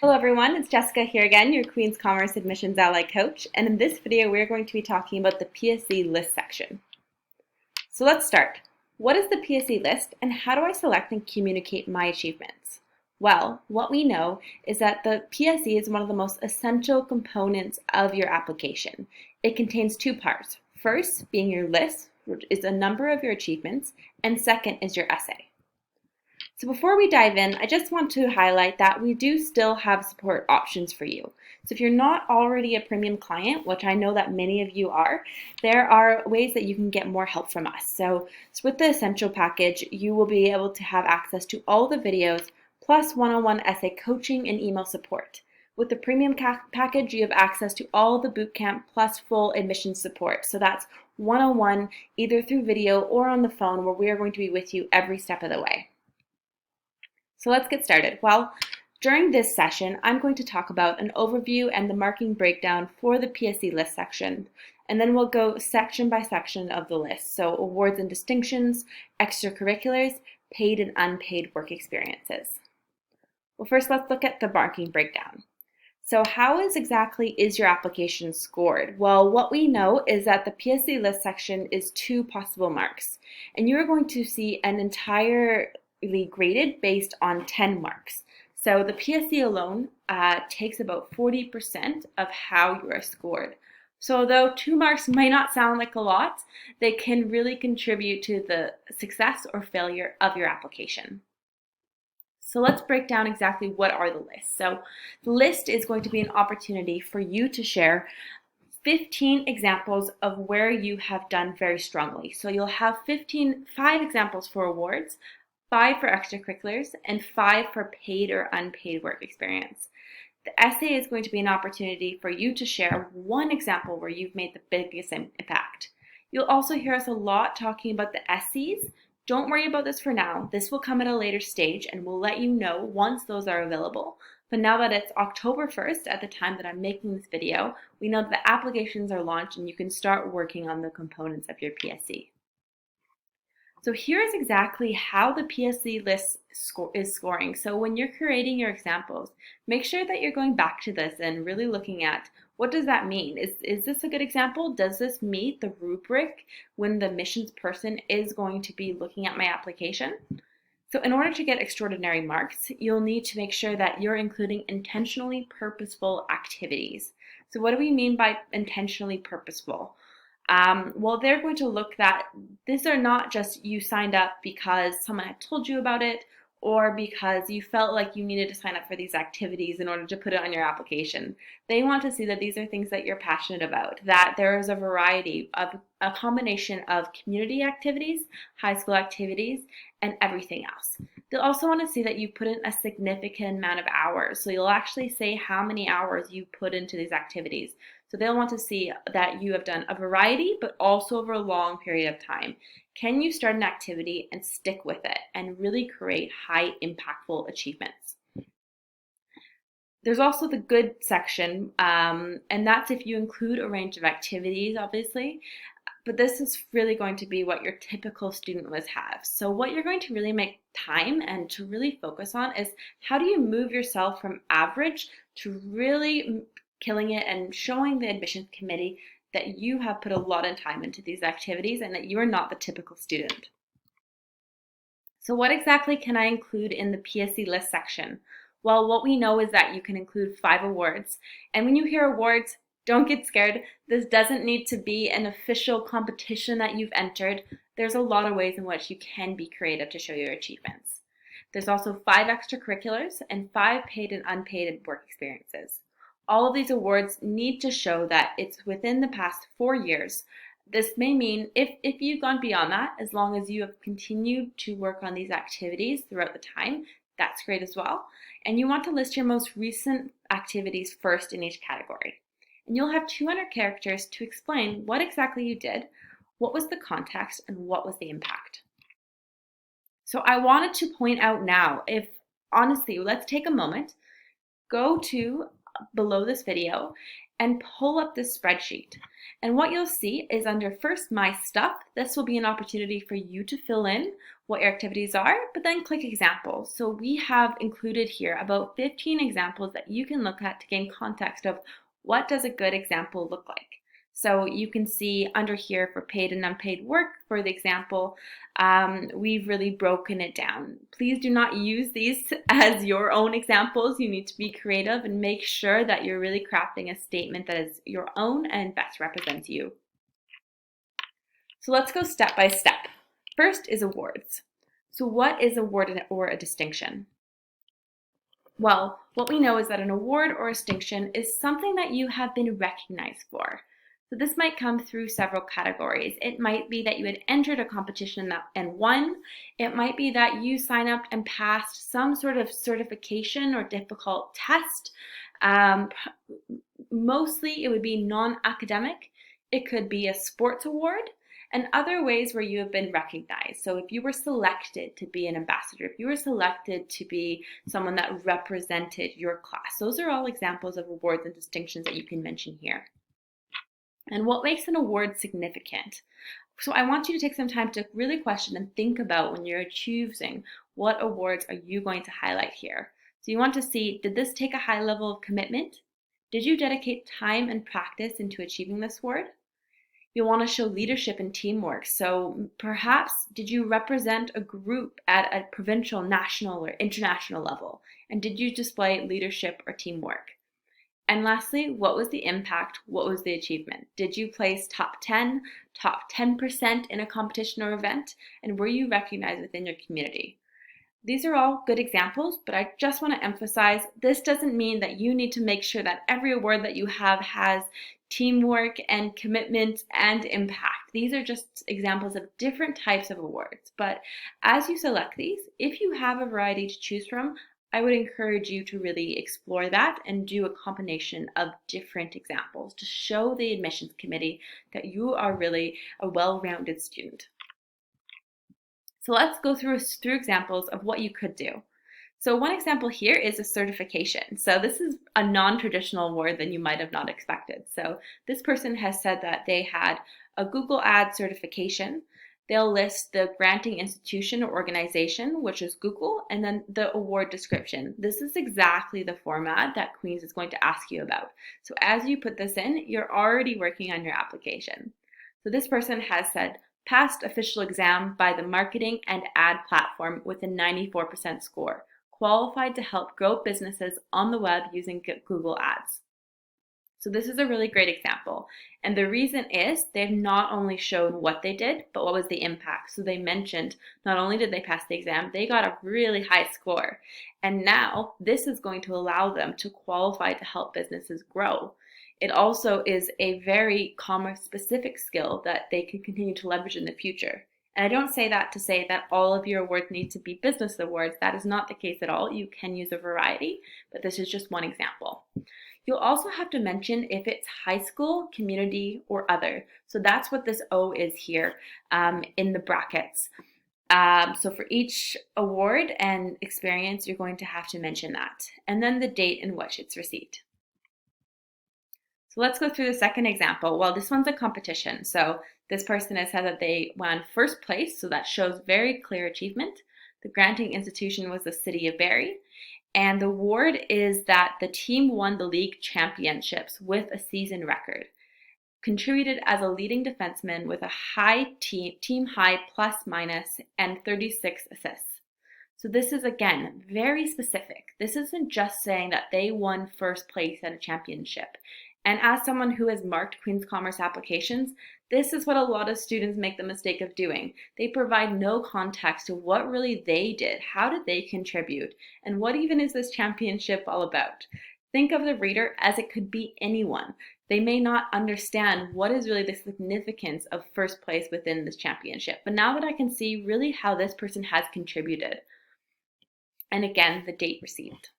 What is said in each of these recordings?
Hello everyone, it's Jessica here again, your Queen's Commerce Admissions Ally Coach, and in this video we're going to be talking about the PSE list section. So let's start. What is the PSE list and how do I select and communicate my achievements? Well, what we know is that the PSE is one of the most essential components of your application. It contains two parts. First, being your list, which is a number of your achievements, and second is your essay. So before we dive in, I just want to highlight that we do still have support options for you. So if you're not already a premium client, which I know that many of you are, there are ways that you can get more help from us. So with the Essential package, you will be able to have access to all the videos, plus one-on-one essay coaching and email support. With the premium package, you have access to all the bootcamp plus full admissions support. So that's one-on-one, either through video or on the phone, where we are going to be with you every step of the way. So let's get started. Well, during this session, I'm going to talk about an overview and the marking breakdown for the PSE list section, and then we'll go section by section of the list. So awards and distinctions, extracurriculars, paid and unpaid work experiences. Well, first let's look at the marking breakdown. So how exactly is your application scored? Well, what we know is that the PSE list section is 2 possible marks, and you're going to see an entire graded based on 10 marks. So the PSE alone takes about 40% of how you are scored. So although 2 marks might not sound like a lot, they can really contribute to the success or failure of your application. So let's break down exactly what are the lists. So the list is going to be an opportunity for you to share 15 examples of where you have done very strongly. So you'll have 5 examples for awards, 5 for extracurriculars, and 5 for paid or unpaid work experience. The essay is going to be an opportunity for you to share 1 example where you've made the biggest impact. You'll also hear us a lot talking about the essays. Don't worry about this for now. This will come at a later stage and we'll let you know once those are available. But now that it's October 1st, at the time that I'm making this video, we know that the applications are launched and you can start working on the components of your PSE. So here's exactly how the PSE list is scoring. So when you're creating your examples, make sure that you're going back to this and really looking at what does that mean? Is this a good example? Does this meet the rubric when the admissions person is going to be looking at my application? So in order to get extraordinary marks, you'll need to make sure that you're including intentionally purposeful activities. So what do we mean by intentionally purposeful? Well, they're going to look that these are not just you signed up because someone had told you about it or because you felt like you needed to sign up for these activities in order to put it on your application. They want to see that these are things that you're passionate about, that there is a variety of a combination of community activities, high school activities, and everything else. They'll also want to see that you put in a significant amount of hours. So you'll actually say how many hours you put into these activities. So they'll want to see that you have done a variety, but also over a long period of time. Can you start an activity and stick with it and really create high impactful achievements? There's also the good section, and that's if you include a range of activities, obviously, but this is really going to be what your typical student would have. So what you're going to really make time and to really focus on is how do you move yourself from average to really killing it and showing the admissions committee that you have put a lot of time into these activities and that you are not the typical student. So what exactly can I include in the PSE list section? Well, what we know is that you can include 5 awards. And when you hear awards, don't get scared. This doesn't need to be an official competition that you've entered. There's a lot of ways in which you can be creative to show your achievements. There's also 5 extracurriculars and 5 paid and unpaid work experiences. All of these awards need to show that it's within the past 4 years. This may mean if you've gone beyond that, as long as you have continued to work on these activities throughout the time, that's great as well. And you want to list your most recent activities first in each category. And you'll have 200 characters to explain what exactly you did, what was the context, and what was the impact. So I wanted to point out now, if honestly, let's take a moment, go to below this video and pull up this spreadsheet. And what you'll see is under first My Stuff, this will be an opportunity for you to fill in what your activities are, but then click examples. So we have included here about 15 examples that you can look at to gain context of what does a good example look like. So you can see under here for paid and unpaid work, for the example, we've really broken it down. Please do not use these as your own examples. You need to be creative and make sure that you're really crafting a statement that is your own and best represents you. So let's go step by step. First is awards. So what is an award or a distinction? Well, what we know is that an award or a distinction is something that you have been recognized for. So this might come through several categories. It might be that you had entered a competition and won. It might be that you signed up and passed some sort of certification or difficult test. Mostly it would be non-academic. It could be a sports award and other ways where you have been recognized. So if you were selected to be an ambassador, if you were selected to be someone that represented your class, those are all examples of awards and distinctions that you can mention here. And what makes an award significant? So I want you to take some time to really question and think about when you're choosing what awards are you going to highlight here. So you want to see, did this take a high level of commitment? Did you dedicate time and practice into achieving this award? You want to show leadership and teamwork. So perhaps did you represent a group at a provincial, national, or international level? And did you display leadership or teamwork? And lastly, what was the impact? What was the achievement? Did you place top 10, top 10% in a competition or event? And were you recognized within your community? These are all good examples, but I just want to emphasize this doesn't mean that you need to make sure that every award that you have has teamwork and commitment and impact. These are just examples of different types of awards. But as you select these, if you have a variety to choose from, I would encourage you to really explore that and do a combination of different examples to show the admissions committee that you are really a well-rounded student. So let's go through examples of what you could do. So one example here is a certification. So this is a non-traditional award that you might have not expected. So this person has said that they had a Google Ads certification. They'll list the granting institution or organization, which is Google, and then the award description. This is exactly the format that Queen's is going to ask you about. So as you put this in, you're already working on your application. So this person has said, passed official exam by the marketing and ad platform with a 94% score, qualified to help grow businesses on the web using Google Ads. So this is a really great example. And the reason is they've not only shown what they did, but what was the impact. So they mentioned not only did they pass the exam, they got a really high score. And now this is going to allow them to qualify to help businesses grow. It also is a very commerce-specific skill that they can continue to leverage in the future. And I don't say that to say that all of your awards need to be business awards. That is not the case at all. You can use a variety, but this is just one example. You'll also have to mention if it's high school, community, or other. So that's what this O is here in the brackets. So for each award and experience, you're going to have to mention that. And then the date in which it's received. So let's go through the second example. Well, this one's a competition. So this person has said that they won first place, so that shows very clear achievement. The granting institution was the City of Barrie. And the award is that the team won the league championships with a season record. Contributed as a leading defenseman with a high team high plus minus and 36 assists. So this is, again, very specific. This isn't just saying that they won first place at a championship. And as someone who has marked Queen's Commerce applications, this is what a lot of students make the mistake of doing. They provide no context to what really they did, how did they contribute, and what even is this championship all about. Think of the reader as it could be anyone. They may not understand what is really the significance of first place within this championship. But now that I can see really how this person has contributed. And again, the date received.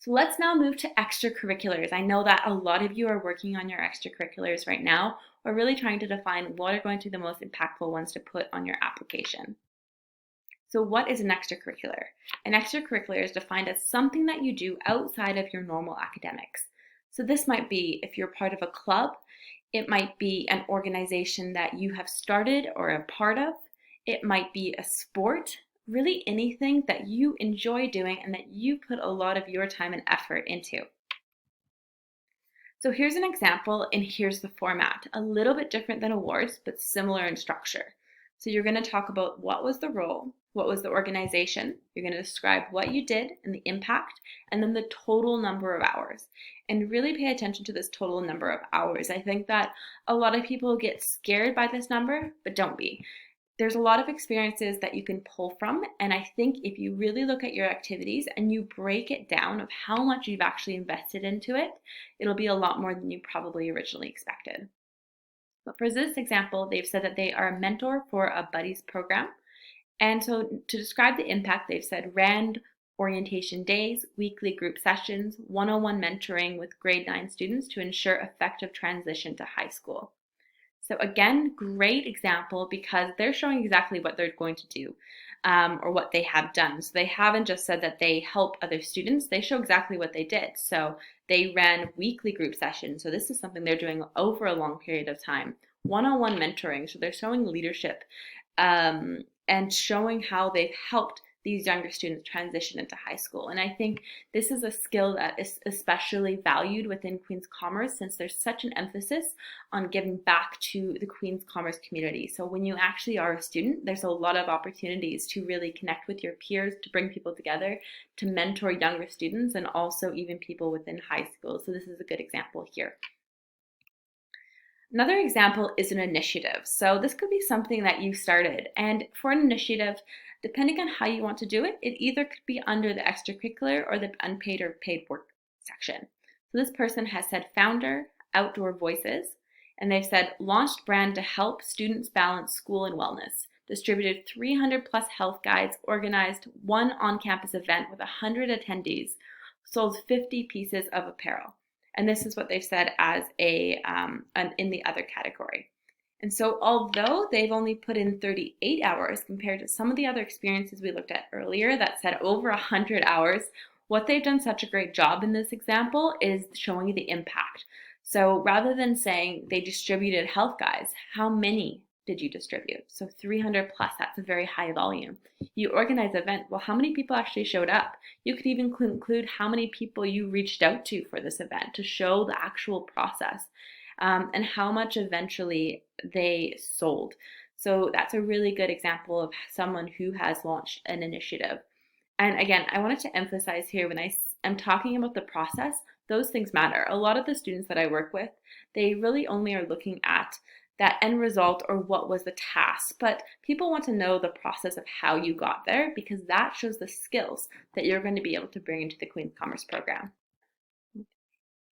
So let's now move to extracurriculars. I know that a lot of you are working on your extracurriculars right now, or really trying to define what are going to be the most impactful ones to put on your application. So what is an extracurricular? An extracurricular is defined as something that you do outside of your normal academics. So this might be if you're part of a club, it might be an organization that you have started or a part of. It might be a sport, really anything that you enjoy doing and that you put a lot of your time and effort into. So here's an example, and here's the format. A little bit different than awards, but similar in structure. So you're going to talk about what was the role, what was the organization, you're going to describe what you did and the impact, and then the total number of hours. And really pay attention to this total number of hours. I think that a lot of people get scared by this number, but don't be. There's a lot of experiences that you can pull from, and I think if you really look at your activities and you break it down of how much you've actually invested into it, it'll be a lot more than you probably originally expected. But for this example, they've said that they are a mentor for a buddies program. And so to describe the impact, they've said ran orientation days, weekly group sessions, one-on-one mentoring with grade 9 students to ensure effective transition to high school. So again, great example because they're showing exactly what they're going to do or what they have done. So they haven't just said that they help other students, they show exactly what they did. So they ran weekly group sessions. So this is something they're doing over a long period of time. One-on-one mentoring, so they're showing leadership and showing how they've helped these younger students transition into high school. And I think this is a skill that is especially valued within Queen's Commerce since there's such an emphasis on giving back to the Queen's Commerce community. So when you actually are a student, there's a lot of opportunities to really connect with your peers, to bring people together, to mentor younger students, and also even people within high school. So this is a good example here. Another example is an initiative. So this could be something that you started. And for an initiative, depending on how you want to do it, it either could be under the extracurricular or the unpaid or paid work section. So this person has said founder, Outdoor Voices, and they've said launched brand to help students balance school and wellness, distributed 300 plus health guides, organized one on-campus event with 100 attendees, sold 50 pieces of apparel. And this is what they've said as in the other category. And so although they've only put in 38 hours compared to some of the other experiences we looked at earlier that said over 100 hours, what they've done such a great job in this example is showing you the impact. So rather than saying they distributed health guides, how many did you distribute? So 300 plus, that's a very high volume. You organize an event, well, how many people actually showed up? You could even include how many people you reached out to for this event to show the actual process and how much eventually they sold. So that's a really good example of someone who has launched an initiative. And again, I wanted to emphasize here when I am talking about the process, those things matter. A lot of the students that I work with, they really only are looking at that end result or what was the task, but people want to know the process of how you got there because that shows the skills that you're going to be able to bring into the Queen's Commerce program.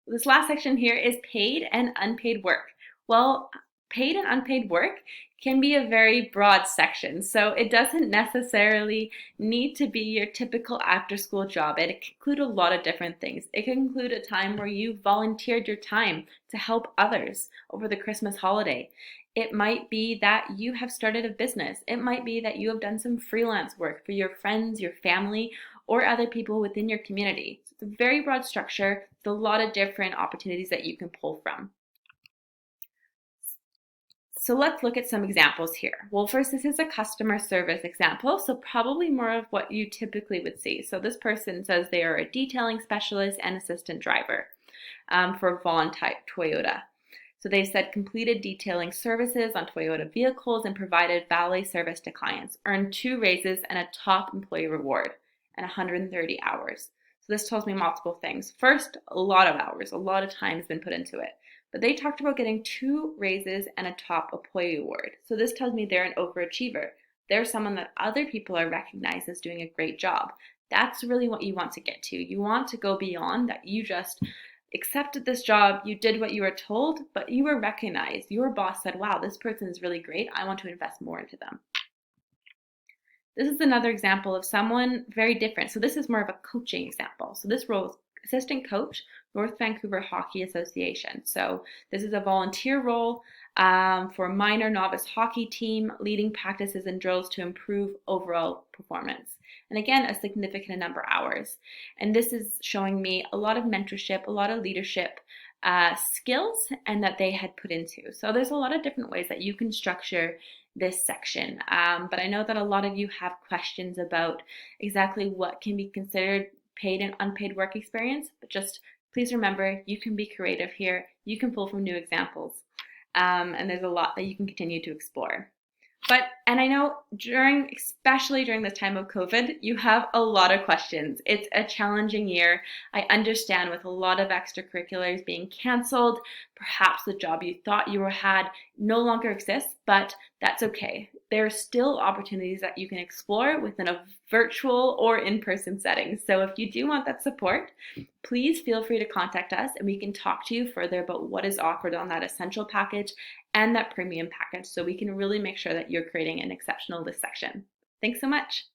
This last section here is paid and unpaid work. Well, paid and unpaid work can be a very broad section, so it doesn't necessarily need to be your typical after-school job. It can include a lot of different things. It can include a time where you volunteered your time to help others over the Christmas holiday. It might be that you have started a business. It might be that you have done some freelance work for your friends, your family, or other people within your community. So it's a very broad structure. There's a lot of different opportunities that you can pull from. So let's look at some examples here. Well, first, this is a customer service example, so probably more of what you typically would see. So this person says they are a detailing specialist and assistant driver for Vaughn Toyota. So they've said completed detailing services on Toyota vehicles and provided valet service to clients, earned 2 raises and a top employee reward, and 130 hours. So this tells me multiple things. First, a lot of hours, a lot of time has been put into it. But they talked about getting 2 raises and a top employee award. So this tells me they're an overachiever. They're someone that other people are recognized as doing a great job. That's really what you want to get to. You want to go beyond that. You just accepted this job, you did what you were told, but you were recognized. Your boss said, wow, this person is really great. I want to invest more into them. This is another example of someone very different. So this is more of a coaching example. So this role is assistant coach, North Vancouver Hockey Association. So this is a volunteer role for a minor novice hockey team, leading practices and drills to improve overall performance. And again, a significant number of hours. And this is showing me a lot of mentorship, a lot of leadership, skills and that they had put into. So there's a lot of different ways that you can structure this section. But I know that a lot of you have questions about exactly what can be considered paid and unpaid work experience, but just please remember, you can be creative here. You can pull from new examples. And there's a lot that you can continue to explore. And I know especially during this time of COVID, you have a lot of questions. It's a challenging year. I understand with a lot of extracurriculars being canceled, perhaps the job you thought you had no longer exists, but that's okay. There are still opportunities that you can explore within a virtual or in-person setting. So if you do want that support, please feel free to contact us and we can talk to you further about what is offered on that essential package and that premium package so we can really make sure that you're creating an exceptional list section. Thanks so much.